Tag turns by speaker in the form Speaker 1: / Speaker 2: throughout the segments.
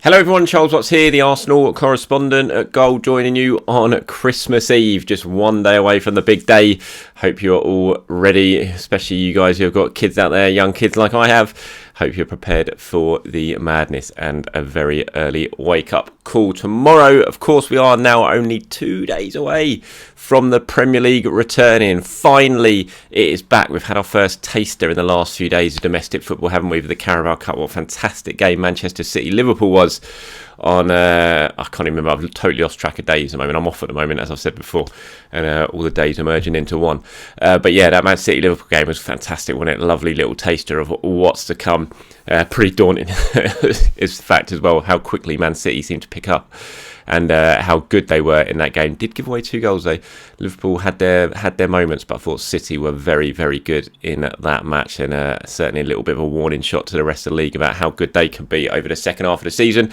Speaker 1: Hello everyone, Charles Watts here, the Arsenal correspondent at Goal, joining you on Christmas Eve, just one day away from the big day. Hope you're all ready, especially you guys who have got kids out there, young kids like I have. Hope you're prepared for the madness and a very early wake-up call tomorrow. Of course, we are now only 2 days away from the Premier League returning. Finally, it is back. We've had our first taster in the last few days of domestic football, haven't we, with the Carabao Cup? What a fantastic game Manchester City-Liverpool was on, I can't even remember, I've totally lost track of days at the moment. I'm off at the moment, as I've said before, and all the days are merging into one. But yeah, that Man City-Liverpool game was fantastic, wasn't it? Lovely little taster of what's to come. Pretty daunting is the fact as well, how quickly Man City seemed to pick up and how good they were in that game. Did give away 2 goals though. Liverpool had their moments, but I thought City were very, very good in that match, and certainly a little bit of a warning shot to the rest of the league about how good they can be over the second half of the season.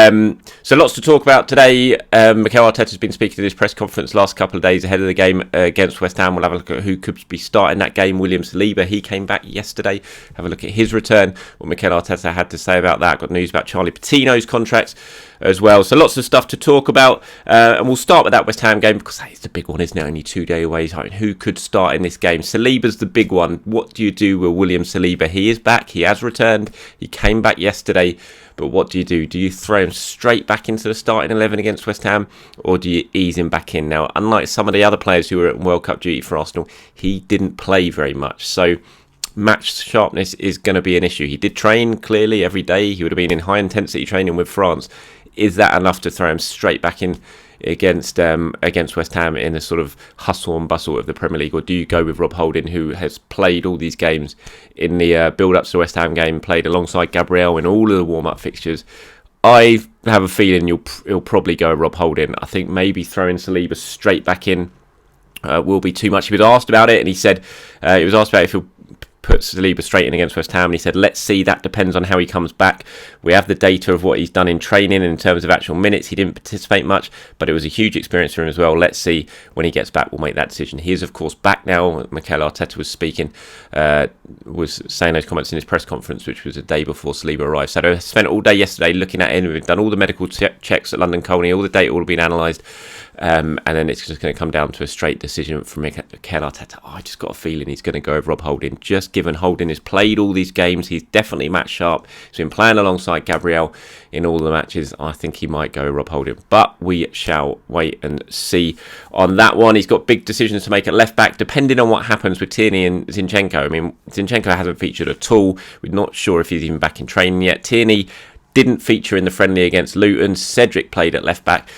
Speaker 1: So lots to talk about today. Mikel Arteta has been speaking at his press conference last couple of days ahead of the game against West Ham. We'll have a look at who could be starting that game. William Saliba, he came back yesterday. Have a look at his return, what Mikel Arteta had to say about that. Got news about Charlie Patino's contract as well. So lots of stuff to talk about, and we'll start with that West Ham game because that is the big one, isn't it? Only 2 days away. Who could start in this game? Saliba's the big one. What do you do with William Saliba? He is back. He has returned. He came back yesterday. But what do you do? Do you throw him straight back into the starting 11 against West Ham, or do you ease him back in? Now, unlike some of the other players who were at World Cup duty for Arsenal, he didn't play very much. So match sharpness is going to be an issue. He did train clearly every day. He would have been in high intensity training with France. Is that enough to throw him straight back in against West Ham in the sort of hustle and bustle of the Premier League, or do you go with Rob Holding, who has played all these games in the build-up to the West Ham game, played alongside Gabriel in all of the warm-up fixtures? I have a feeling he'll probably go with Rob Holding. I think maybe throwing Saliba straight back in will be too much. He was asked about it, and he said he was asked about if he'll put Saliba straight in against West Ham, and he said, let's see, that depends on how he comes back. We have the data of what he's done in training in terms of actual minutes. He didn't participate much, but it was a huge experience for him as well. Let's see, when he gets back, we'll make that decision. He is, of course, back now. Mikel Arteta was speaking, was saying those comments in his press conference, which was a day before Saliba arrived. So I spent all day yesterday looking at him. We've done all the medical checks at London Colney, all the data all been analysed. And then it's just going to come down to a straight decision from Mikel Arteta. I just got a feeling he's going to go with Rob Holding. Just given Holding has played all these games, he's definitely match sharp. He's been playing alongside Gabriel in all the matches. I think he might go with Rob Holding, but we shall wait and see on that one. He's got big decisions to make at left back, depending on what happens with Tierney and Zinchenko. I mean, Zinchenko hasn't featured at all. We're not sure if he's even back in training yet. Tierney didn't feature in the friendly against Luton. Cedric played at left back,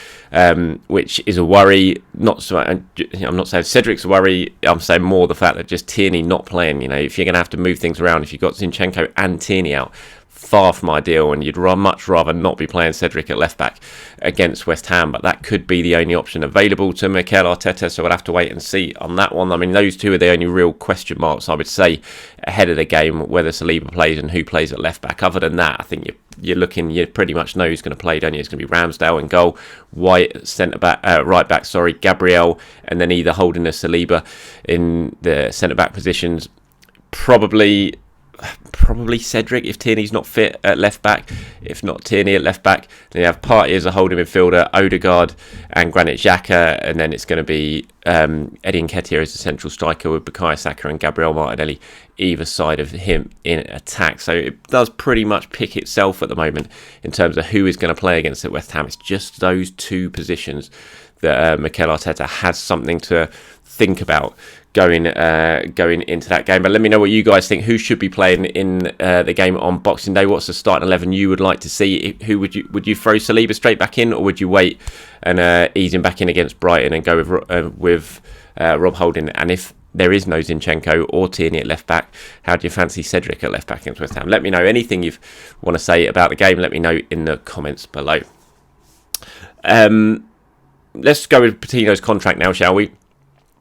Speaker 1: which is a worry. I'm not saying Cedric's a worry. I'm saying more the fact that just Tierney not playing. You know, if you're going to have to move things around, if you've got Zinchenko and Tierney out, far from ideal, and you'd much rather not be playing Cedric at left back against West Ham, but that could be the only option available to Mikel Arteta, so we'll have to wait and see on that one. I mean, those two are the only real question marks, I would say, ahead of the game, whether Saliba plays and who plays at left back. Other than that, I think you pretty much know who's going to play, don't you? It's going to be Ramsdale in goal, White right back, Gabriel, and then either Holding or Saliba in the centre back positions. Probably Cedric if Tierney's not fit at left back. If not Tierney at left back, then you have Partey as a holding midfielder, Odegaard and Granit Xhaka, and then it's going to be Eddie Nketiah as a central striker with Bukayo Saka and Gabriel Martinelli either side of him in attack. So it does pretty much pick itself at the moment in terms of who is going to play against West Ham. It's just those two positions that Mikel Arteta has something to think about going into that game. But let me know what you guys think. Who should be playing in the game on Boxing Day? What's the starting 11 you would like to see? Who would you throw Saliba straight back in, or would you wait and ease him back in against Brighton and go with Rob Holding? And if there is no Zinchenko or Tierney at left back, how do you fancy Cedric at left back against West Ham? Let me know anything you want to say about the game. Let me know in the comments below. Let's go with Patino's contract now, shall we?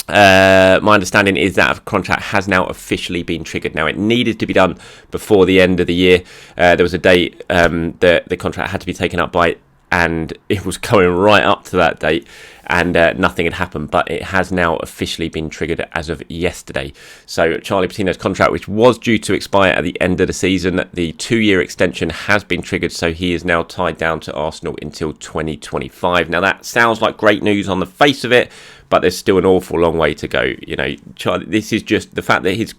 Speaker 1: My understanding is that a contract has now officially been triggered. Now, it needed to be done before the end of the year. There was a date that the contract had to be taken up by and it was going right up to that date, and nothing had happened, but it has now officially been triggered as of yesterday. So Charlie Patino's contract, which was due to expire at the end of the season, the 2-year extension has been triggered, so he is now tied down to Arsenal until 2025. Now that sounds like great news on the face of it, but there's still an awful long way to go. You know, Charlie, this is just the fact that his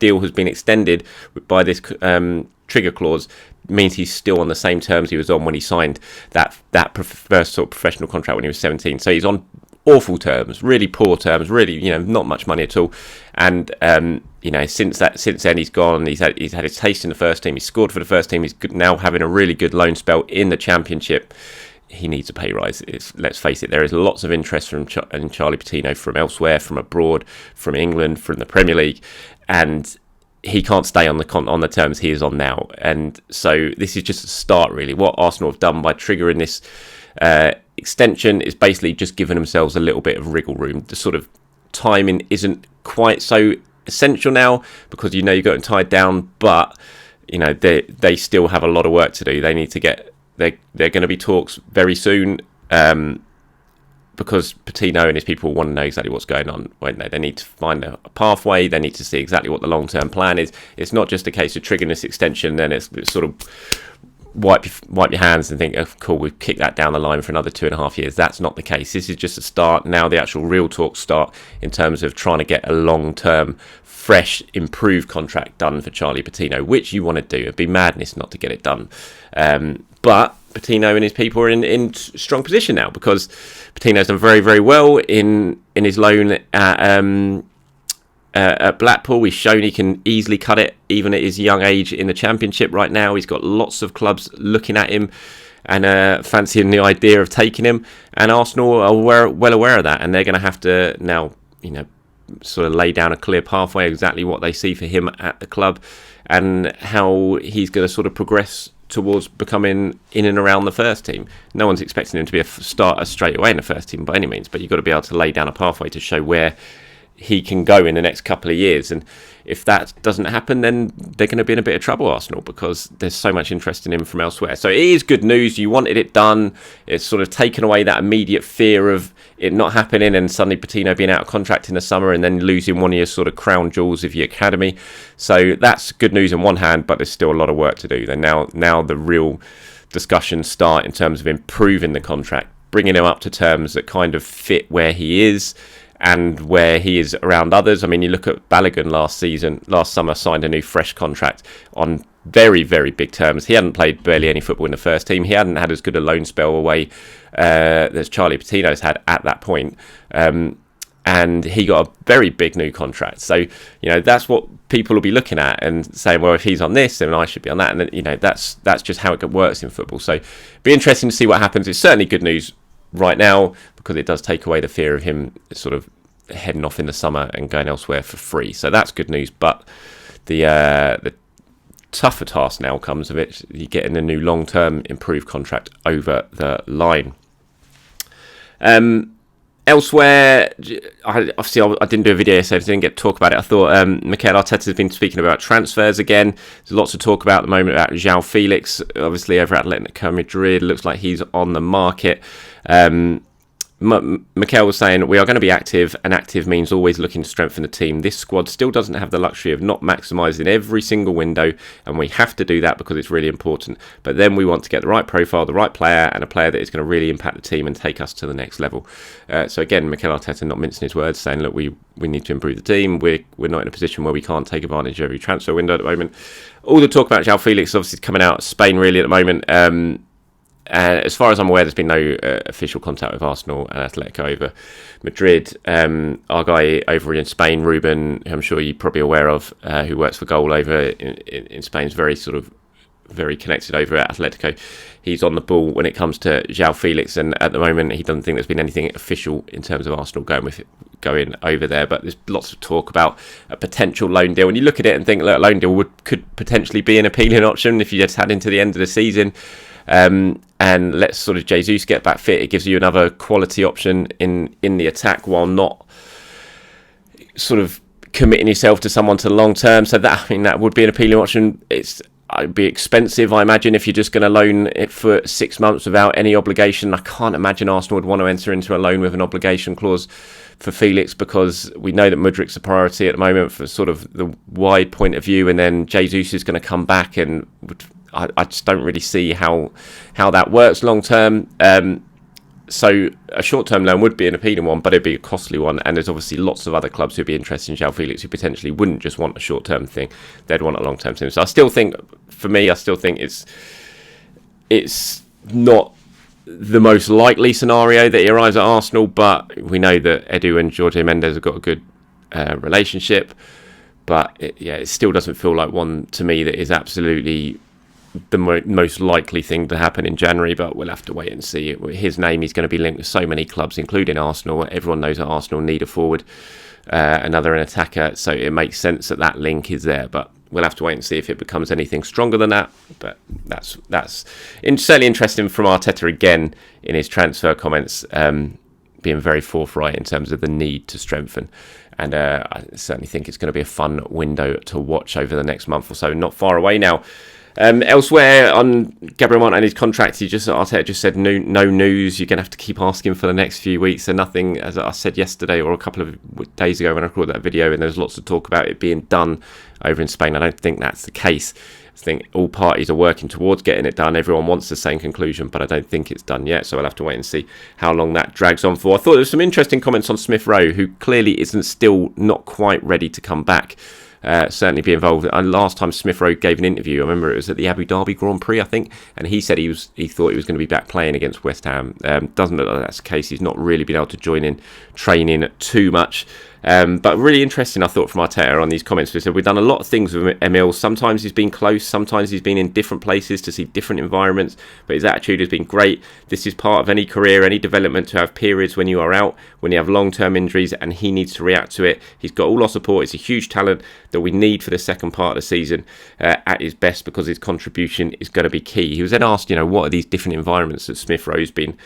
Speaker 1: deal has been extended by this trigger clause means he's still on the same terms he was on when he signed that first sort of professional contract when he was 17. So he's on awful terms, really poor terms, really, you know, not much money at all. And you know, since then he's gone. He's had his taste in the first team. He scored for the first team. He's now having a really good loan spell in the Championship. He needs a pay rise. Let's face it, there is lots of interest in Charlie Patino from elsewhere, from abroad, from England, from the Premier League, and he can't stay on the terms he is on now. And so this is just a start, really. What Arsenal have done by triggering this extension is basically just giving themselves a little bit of wriggle room. The sort of timing isn't quite so essential now because you know you've got them tied down, but you know they still have a lot of work to do. They need to get. They're going to be talks very soon. Because Patino and his people want to know exactly what's going on, won't they? They need to find a pathway. They need to see exactly what the long-term plan is. It's not just a case of triggering this extension, then it's sort of wipe your hands and think, oh, cool, we've kicked that down the line for another 2.5 years. That's not the case. This is just a start. Now the actual real talks start in terms of trying to get a long-term, fresh, improved contract done for Charlie Patino, which you want to do. It'd be madness not to get it done. But Patino and his people are in strong position now because Patino's done very, very well in his loan at Blackpool. He's shown he can easily cut it, even at his young age in the Championship right now. He's got lots of clubs looking at him and fancying the idea of taking him. And Arsenal are well aware of that, and they're going to have to now, you know, sort of lay down a clear pathway, exactly what they see for him at the club and how he's going to sort of progress towards becoming in and around the first team. No one's expecting him to be a starter straight away in the first team by any means, but you've got to be able to lay down a pathway to show where he can go in the next couple of years. And if that doesn't happen, then they're going to be in a bit of trouble, Arsenal, because there's so much interest in him from elsewhere. So it is good news. You wanted it done. It's sort of taken away that immediate fear of it not happening and suddenly Patino being out of contract in the summer and then losing one of your sort of crown jewels of your academy. So that's good news on one hand, but there's still a lot of work to do. Then now the real discussions start in terms of improving the contract, bringing him up to terms that kind of fit where he is and where he is around others. I mean, you look at Balogun last summer, signed a new fresh contract on very, very big terms. He hadn't played barely any football in the first team. He hadn't had as good a loan spell away as Charlie Patino's had at that point. And he got a very big new contract. So, you know, that's what people will be looking at and saying, well, if he's on this, then I should be on that. And, you know, that's just how it works in football. So it'll be interesting to see what happens. It's certainly good news right now because it does take away the fear of him sort of heading off in the summer and going elsewhere for free. So that's good news. But the tougher task now comes of it. You're getting a new long-term improved contract over the line. Elsewhere, I didn't do a video, so I didn't get to talk about it. I thought Mikel Arteta has been speaking about transfers again. There's lots to talk about at the moment about João Felix, obviously over at Atletico Madrid. Looks like he's on the market. Mikel was saying, we are going to be active, and active means always looking to strengthen the team. This squad still doesn't have the luxury of not maximising every single window, and we have to do that because it's really important. But then we want to get the right profile, the right player, and a player that is going to really impact the team and take us to the next level. So again, Mikel Arteta not mincing his words, saying, look, we need to improve the team. We're not in a position where we can't take advantage of every transfer window at the moment. All the talk about João Felix obviously coming out of Spain really at the moment. As far as I'm aware, there's been no official contact with Arsenal and Atletico over Madrid. Our guy over in Spain, Ruben, who I'm sure you're probably aware of, who works for Goal over in Spain, is very connected over at Atletico. He's on the ball when it comes to João Felix, and at the moment he doesn't think there's been anything official in terms of Arsenal going over there. But there's lots of talk about a potential loan deal. When you look at it and think that a loan deal could potentially be an appealing option if you just had into the end of the season. And let's sort of Jesus get back fit. It gives you another quality option in the attack while not sort of committing yourself to someone to the long term. So that would be an appealing option. it'd be expensive, I imagine, if you're just going to loan it for 6 months without any obligation. I can't imagine Arsenal would want to enter into a loan with an obligation clause for Felix, because we know that Mudrik's a priority at the moment for sort of the wide point of view, and then Jesus is going to come back, and I just don't really see how that works long term. So a short-term loan would be an appealing one, but it'd be a costly one. And there's obviously lots of other clubs who'd be interested in João Felix who potentially wouldn't just want a short-term thing; they'd want a long-term thing. So I still think it's not the most likely scenario that he arrives at Arsenal, but we know that Edu and Jorge Mendes have got a good relationship. But it still doesn't feel like one to me that is absolutely the most likely thing to happen in January, but we'll have to wait and see. His name is going to be linked with so many clubs, including Arsenal. Everyone knows that Arsenal need a forward, an attacker, so it makes sense that link is there, but we'll have to wait and see if it becomes anything stronger than that. But that's certainly interesting from Arteta again in his transfer comments, being very forthright in terms of the need to strengthen. And I certainly think it's going to be a fun window to watch over the next month or so, not far away now. Elsewhere on Gabriel Martinelli's contract, Arteta just said no news. You're going to have to keep asking for the next few weeks. So nothing, as I said yesterday or a couple of days ago when I recorded that video, and there's lots of talk about it being done over in Spain. I don't think that's the case. I think all parties are working towards getting it done. Everyone wants the same conclusion, but I don't think it's done yet. So I'll have to wait and see how long that drags on for. I thought there was some interesting comments on Smith Rowe, who clearly isn't still not quite ready to come back. Certainly be involved. And last time Smith Rowe gave an interview, I remember it was at the Abu Dhabi Grand Prix, I think, and he said he thought he was going to be back playing against West Ham. Doesn't look like that's the case. He's not really been able to join in training too much. But really interesting, I thought, from Arteta on these comments. We said we've done a lot of things with Emile. Sometimes he's been close, sometimes he's been in different places to see different environments, but his attitude has been great. This is part of any career, any development, to have periods when you are out, when you have long-term injuries, and he needs to react to it. He's got all our support. It's a huge talent that we need for the second part of the season at his best, because his contribution is going to be key. He was then asked, what are these different environments that Smith Rowe's been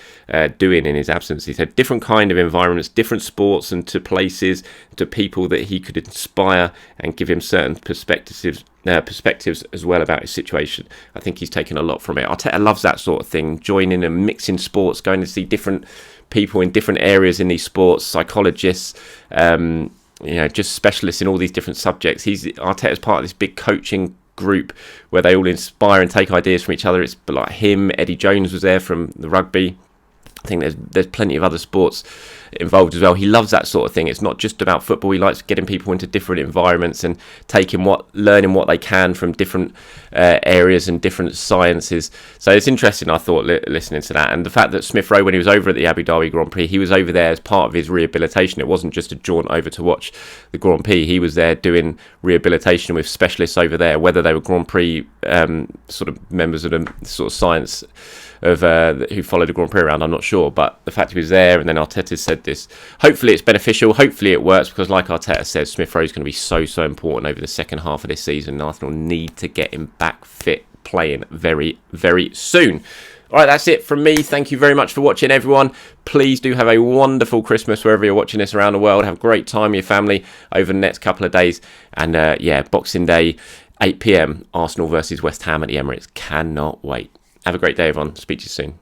Speaker 1: doing in his absence. He said different kind of environments, different sports, and to places, to people that he could inspire and give him certain perspectives as well about his situation. I think he's taken a lot from it. Arteta loves that sort of thing, joining and mixing sports, going to see different people in different areas in these sports, psychologists, just specialists in all these different subjects. Arteta's part of this big coaching group where they all inspire and take ideas from each other. It's like him, Eddie Jones was there from the rugby. I think there's plenty of other sports involved as well. He loves that sort of thing. It's not just about football. He likes getting people into different environments and learning what they can from different areas and different sciences. So it's interesting, I thought, listening to that. And the fact that Smith Rowe, when he was over at the Abu Dhabi Grand Prix, he was over there as part of his rehabilitation. It wasn't just a jaunt over to watch the Grand Prix. He was there doing rehabilitation with specialists over there, whether they were Grand Prix sort of members of the sort of science of who followed the Grand Prix around, I'm not sure, but the fact he was there, and then Arteta said this, hopefully it's beneficial, hopefully it works, because like Arteta says, Smith Rowe is going to be so important over the second half of this season, and Arsenal need to get him back fit, playing very, very soon. Alright, that's it from me. Thank you very much for watching, everyone. Please do have a wonderful Christmas wherever you're watching this around the world. Have a great time with your family over the next couple of days, and Boxing Day, 8 PM, Arsenal versus West Ham at the Emirates. Cannot wait. Have a great day, everyone. Speak to you soon.